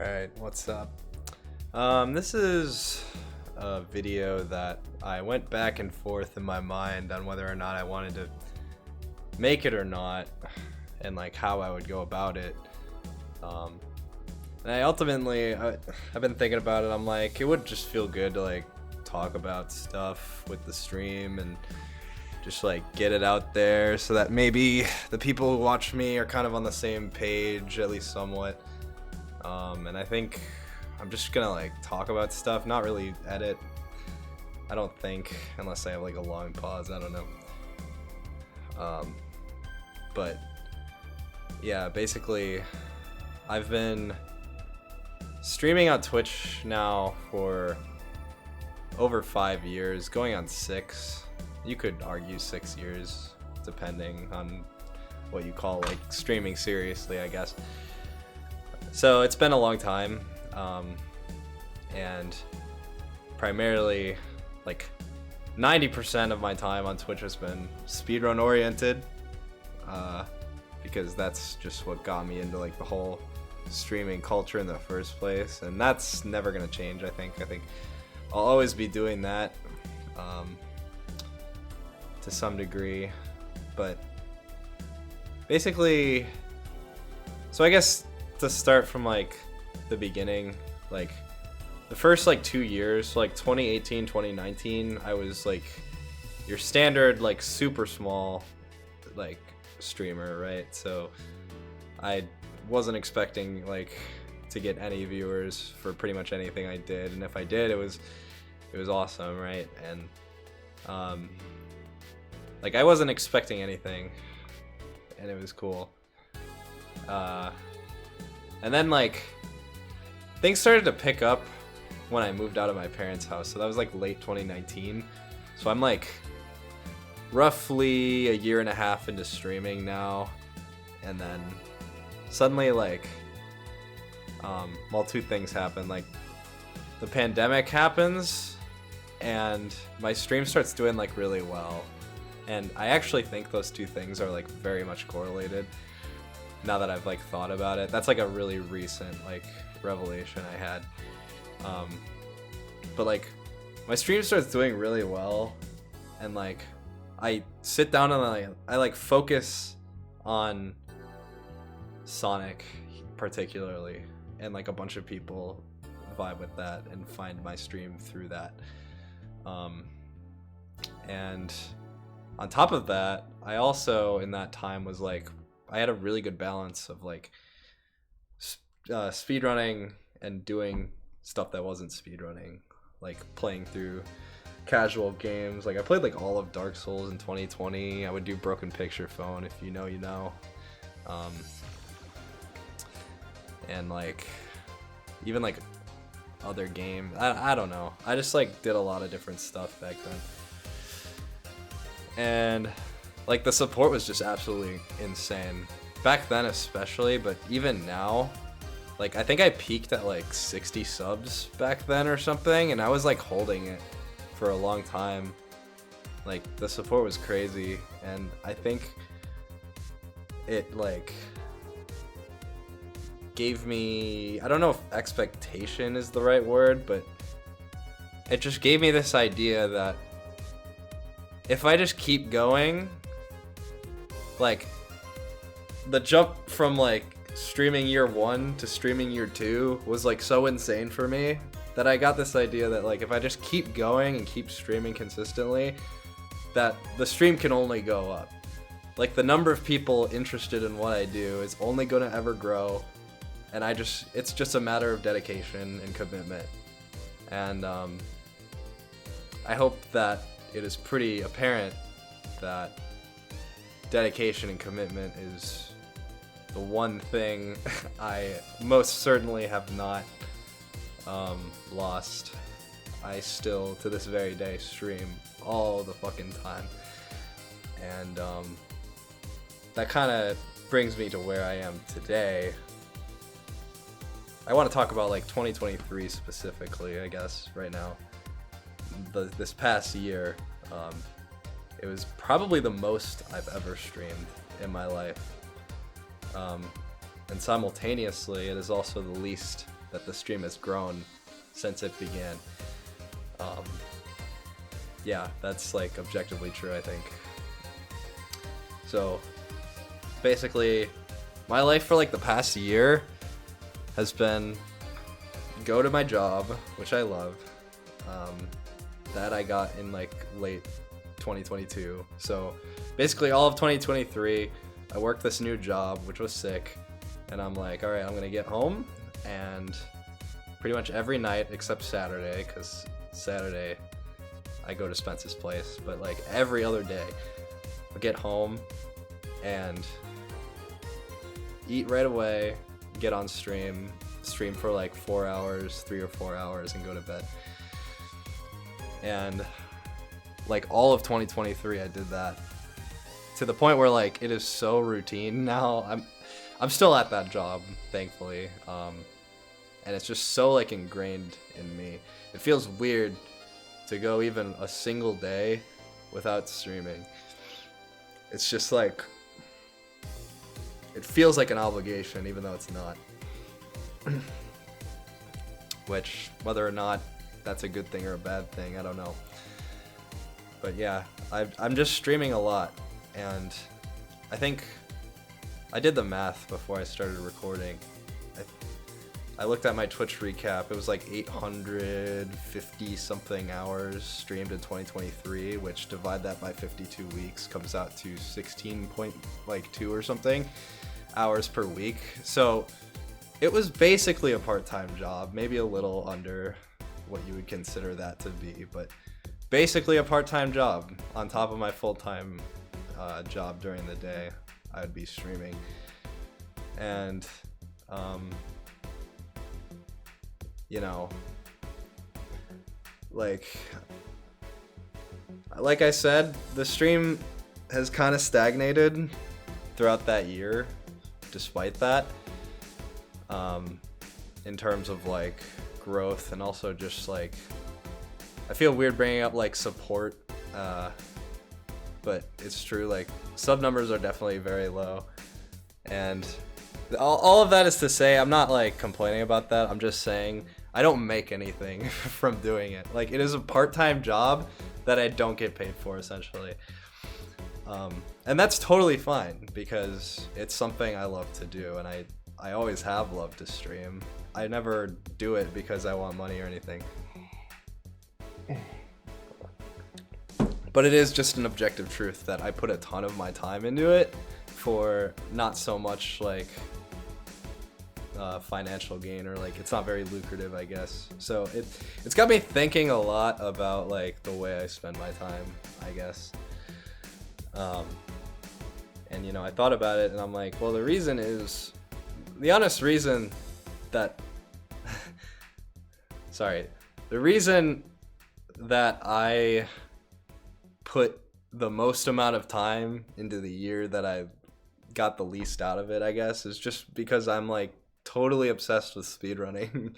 Alright, what's up? This is a video that I went back and forth in my mind on whether or not I wanted to make it or not, and like how I would go about it. And I've been thinking about it. I'm like, it would just feel good to like talk about stuff with the stream and just like get it out there so that maybe the people who watch me are kind of on the same page, at least somewhat. And I think I'm just gonna like talk about stuff, not really edit. I don't think, unless I have like a long pause, I don't know. But yeah, basically I've been streaming on Twitch now for over 5 years, going on 6. You could argue 6 years, depending on what you call like streaming seriously, I guess. So it's been a long time, and primarily like 90% of my time on Twitch has been speedrun oriented, because that's just what got me into like the whole streaming culture in the first place, and that's never gonna change. I think I'll always be doing that, to some degree, but basically, so I guess to start from like the beginning, like the first like 2 years, like 2018, 2019, I was like your standard like super small like streamer, right? So I wasn't expecting like to get any viewers for pretty much anything I did, and if I did, it was awesome, right? And like I wasn't expecting anything, and it was cool. And then like things started to pick up when I moved out of my parents' house, so that was like late 2019. So I'm like roughly a year and a half into streaming now, and then suddenly like well, two things happen. Like the pandemic happens and my stream starts doing like really well, and I actually think those two things are like very much correlated now that I've like thought about it. That's like a really recent like revelation I had. But like my stream starts doing really well, and like I sit down and I like focus on Sonic particularly, and like a bunch of people vibe with that and find my stream through that. And on top of that, I also in that time was like, I had a really good balance of like speedrunning and doing stuff that wasn't speedrunning, like playing through casual games. Like I played like all of Dark Souls in 2020. I would do Broken Picture Phone, if you know, you know. And like even like other games. I don't know. I just like did a lot of different stuff back then. And like the support was just absolutely insane back then, especially, but even now, like I think I peaked at like 60 subs back then or something, and I was like holding it for a long time. Like the support was crazy, and I think it like gave me, I don't know if expectation is the right word, but it just gave me this idea that if I just keep going, like the jump from like streaming year 1 to streaming year 2 was like so insane for me that I got this idea that like if I just keep going and keep streaming consistently, that the stream can only go up. Like the number of people interested in what I do is only gonna ever grow, and it's just a matter of dedication and commitment. And I hope that it is pretty apparent that dedication and commitment is the one thing I most certainly have not lost. I still, to this very day, stream all the fucking time. And that kind of brings me to where I am today. I want to talk about like 2023 specifically, I guess, right now. This past year, it was probably the most I've ever streamed in my life. And simultaneously, it is also the least that the stream has grown since it began. Yeah, that's like objectively true, I think. So basically, my life for like the past year has been go to my job, which I love. That I got in like late 2022. So basically all of 2023, I worked this new job, which was sick. And I'm like, all right, I'm gonna get home, and pretty much every night except Saturday, because Saturday I go to Spence's place, but like every other day, I get home and eat right away, get on stream for like 4 hours, 3 or 4 hours, and go to bed. And like all of 2023 I did that, to the point where like it is so routine now. I'm still at that job, thankfully, and it's just so like ingrained in me. It feels weird to go even a single day without streaming. It's just like, it feels like an obligation even though it's not. Which, whether or not that's a good thing or a bad thing, I don't know. But yeah, I'm just streaming a lot, and I think I did the math before I started recording. I looked at my Twitch recap. It was like 850 something hours streamed in 2023, which divide that by 52 weeks comes out to 16.2 or something hours per week. So it was basically a part-time job, maybe a little under what you would consider that to be, but basically a part-time job on top of my full-time job during the day. I would be streaming, and you know, like I said, the stream has kind of stagnated throughout that year despite that, in terms of like growth, and also just like, I feel weird bringing up like support, but it's true, like sub numbers are definitely very low, and all of that is to say, I'm not like complaining about that. I'm just saying I don't make anything from doing it. Like, it is a part-time job that I don't get paid for, essentially. And that's totally fine, because it's something I love to do, and I always have loved to stream. I never do it because I want money or anything. But it is just an objective truth that I put a ton of my time into it for not so much like financial gain, or like it's not very lucrative, I guess. So it's got me thinking a lot about like the way I spend my time, I guess. And you know, I thought about it and I'm like, well, the honest reason that the reason that I put the most amount of time into the year that I got the least out of it, I guess, is just because I'm like totally obsessed with speedrunning.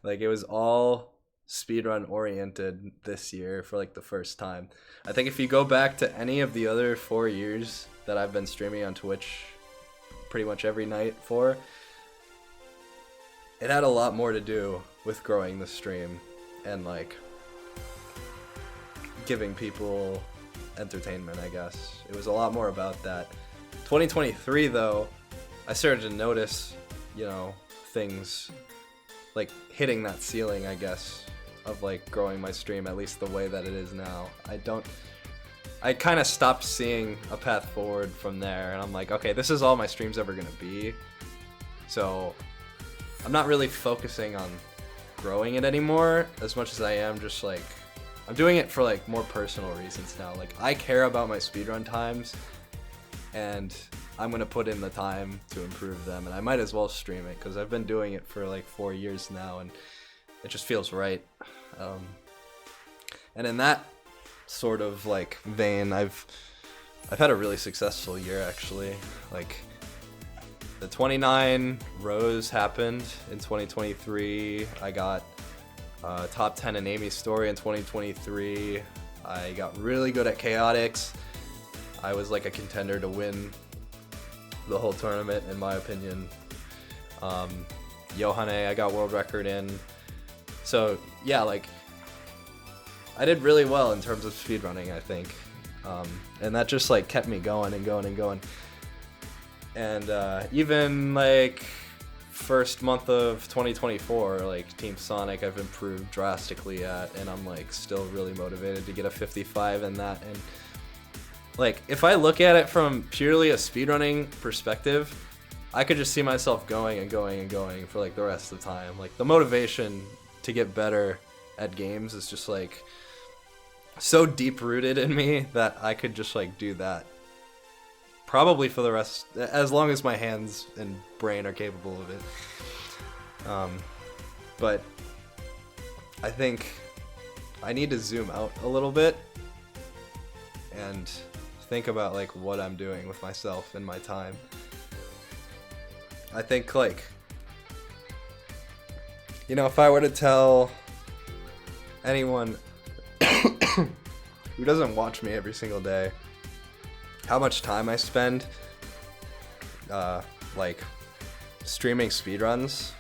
Like, it was all speedrun oriented this year for like the first time. I think if you go back to any of the other 4 years that I've been streaming on Twitch pretty much every night for, it had a lot more to do with growing the stream and like giving people entertainment, I guess. It was a lot more about that. 2023 though, I started to notice, you know, things like hitting that ceiling, I guess, of like growing my stream, at least the way that it is now. I kind of stopped seeing a path forward from there, and I'm like, okay, this is all my stream's ever gonna be. So I'm not really focusing on growing it anymore as much as I am just like, I'm doing it for like more personal reasons now. Like, I care about my speedrun times, and I'm gonna put in the time to improve them, and I might as well stream it because I've been doing it for like 4 years now, and it just feels right. And in that sort of like vein, I've had a really successful year, actually. Like, the 29 rows happened in 2023. I got top 10 in Amy's story in 2023. I got really good at chaotics. I was like a contender to win the whole tournament, in my opinion. Yohane, I got world record in. So yeah, like I did really well in terms of speedrunning, I think. And that just like kept me going and going and going. And even like first month of 2024, like Team Sonic, I've improved drastically at, and I'm like still really motivated to get a 55 in that. And like if I look at it from purely a speedrunning perspective, I could just see myself going and going and going for like the rest of the time. Like the motivation to get better at games is just like so deep rooted in me that I could just like do that probably for the rest, as long as my hands and brain are capable of it. But I think I need to zoom out a little bit and think about like what I'm doing with myself and my time. I think like, you know, if I were to tell anyone who doesn't watch me every single day how much time I spend like streaming speedruns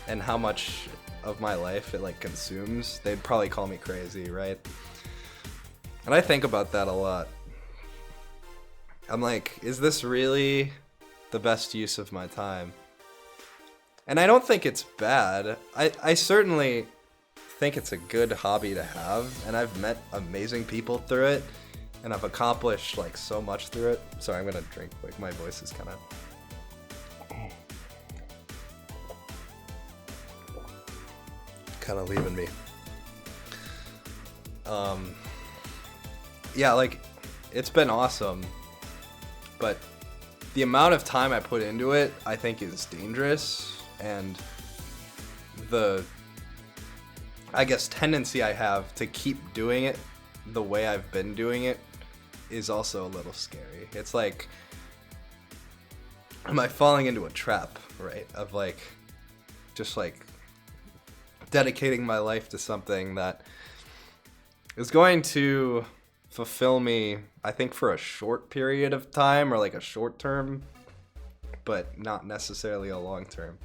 and how much of my life it like consumes, they'd probably call me crazy, right? And I think about that a lot. I'm like, is this really the best use of my time? And I don't think it's bad. I certainly think it's a good hobby to have, and I've met amazing people through it, and I've accomplished like so much through it. Sorry, I'm gonna drink quick. My voice is kind of leaving me. Yeah, like it's been awesome, but the amount of time I put into it, I think, is dangerous, and the, I guess, tendency I have to keep doing it the way I've been doing it is also a little scary. It's like, am I falling into a trap, right? Of like, just like dedicating my life to something that is going to fulfill me, I think, for a short period of time, or like a short term, but not necessarily a long term.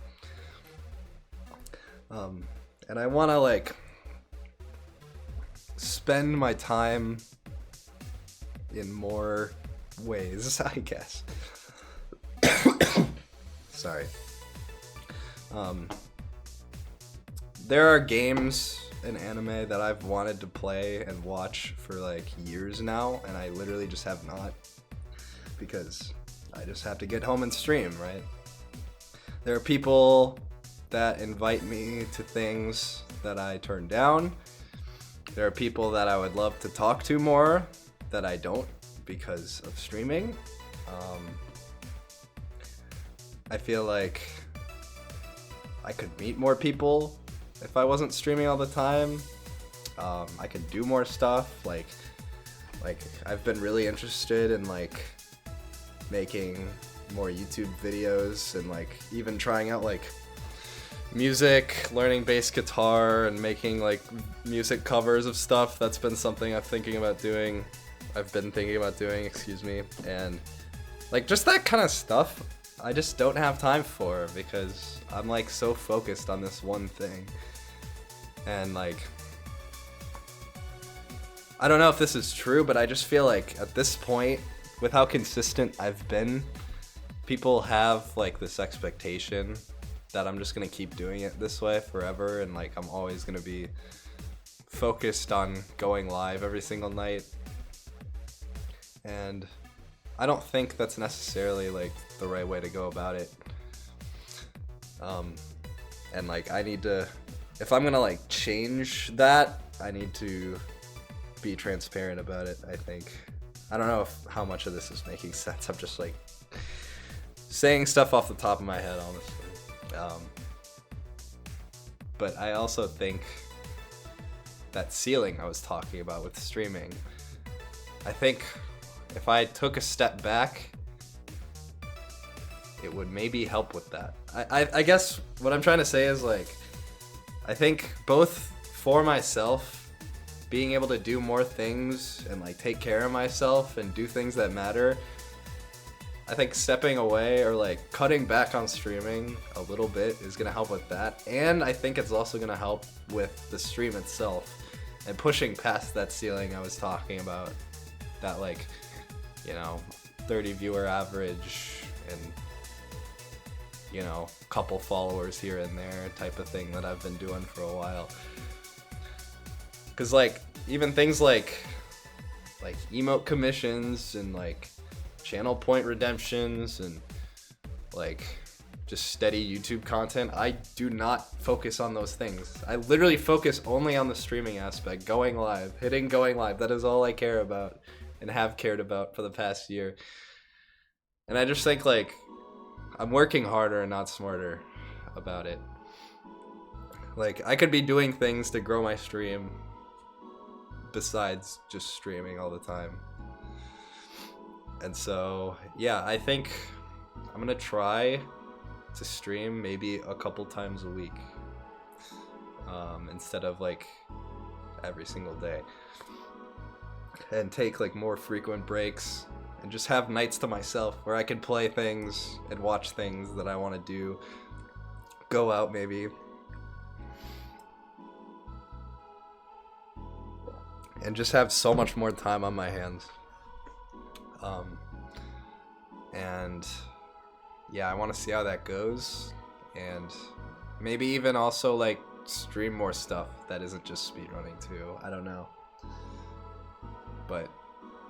And I want to like spend my time in more ways, I guess. Sorry. There are games in anime that I've wanted to play and watch for like years now, and I literally just have not, because I just have to get home and stream, right? There are people that invite me to things that I turn down. There are people that I would love to talk to more that I don't because of streaming. I feel like I could meet more people if I wasn't streaming all the time. I could do more stuff. Like I've been really interested in like making more YouTube videos and like even trying out like music, learning bass guitar, and making like music covers of stuff. That's been something I've been thinking about doing, excuse me. And like just that kind of stuff I just don't have time for, because I'm like so focused on this one thing. And like, I don't know if this is true, but I just feel like at this point, with how consistent I've been, people have like this expectation that I'm just gonna keep doing it this way forever, and like I'm always gonna be focused on going live every single night. And I don't think that's necessarily like the right way to go about it. And like I need to, if I'm gonna like change that, I need to be transparent about it, I think. I don't know how much of this is making sense. I'm just like saying stuff off the top of my head, honestly. But I also think that ceiling I was talking about with streaming, I think if I took a step back, it would maybe help with that. I guess what I'm trying to say is like, I think both for myself, being able to do more things and like take care of myself and do things that matter, I think stepping away or like cutting back on streaming a little bit is gonna help with that, and I think it's also gonna help with the stream itself and pushing past that ceiling I was talking about, that like, you know, 30 viewer average and, you know, couple followers here and there type of thing that I've been doing for a while. Cause like even things like emote commissions and like channel point redemptions and like just steady YouTube content, I do not focus on those things. I literally focus only on the streaming aspect, going live, hitting going live. That is all I care about and have cared about for the past year. And I just think like I'm working harder and not smarter about it. Like I could be doing things to grow my stream besides just streaming all the time. And so, yeah, I think I'm gonna try to stream maybe a couple times a week, instead of like every single day, and take like more frequent breaks and just have nights to myself where I can play things and watch things that I want to do, go out maybe, and just have so much more time on my hands. And yeah, I want to see how that goes, and maybe even also like stream more stuff that isn't just speedrunning too. I don't know, but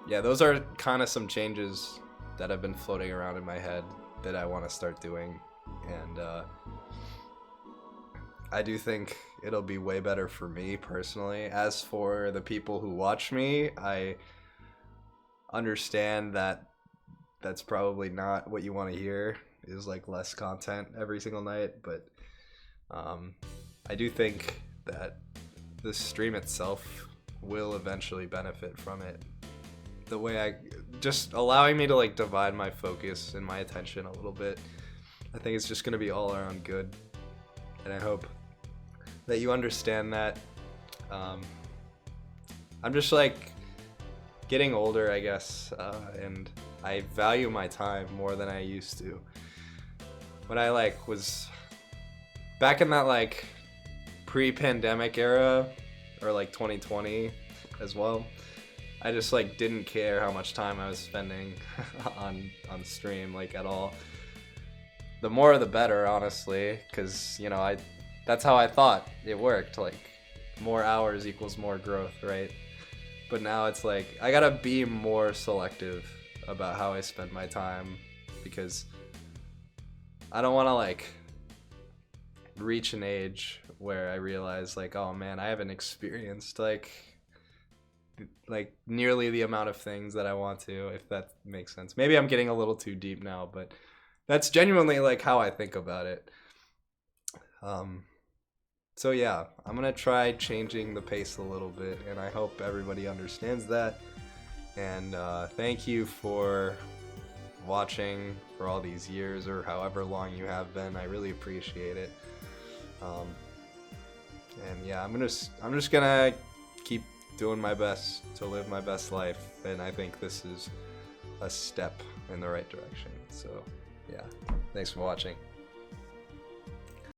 yeah, those are kind of some changes that have been floating around in my head that I want to start doing, and I do think it'll be way better for me personally. As for the people who watch me, I understand that that's probably not what you want to hear, is like less content every single night, but I do think that the stream itself will eventually benefit from it. The way I just allowing me to like divide my focus and my attention a little bit, I think it's just going to be all around good, and I hope that you understand that. I'm just like getting older, I guess, and I value my time more than I used to. When I like was back in that like pre-pandemic era, or like 2020 as well, I just like didn't care how much time I was spending on stream, like at all. The more the better, honestly, because you know that's how I thought it worked, like more hours equals more growth, right? But now it's like I gotta be more selective about how I spend my time, because I don't want to like reach an age where I realize like, oh man, I haven't experienced like nearly the amount of things that I want to, if that makes sense. Maybe I'm getting a little too deep now, but that's genuinely like how I think about it. So yeah, I'm gonna try changing the pace a little bit, and I hope everybody understands that. And thank you for watching for all these years, or however long you have been. I really appreciate it. And yeah, I'm just gonna keep doing my best to live my best life, and I think this is a step in the right direction. So yeah, thanks for watching.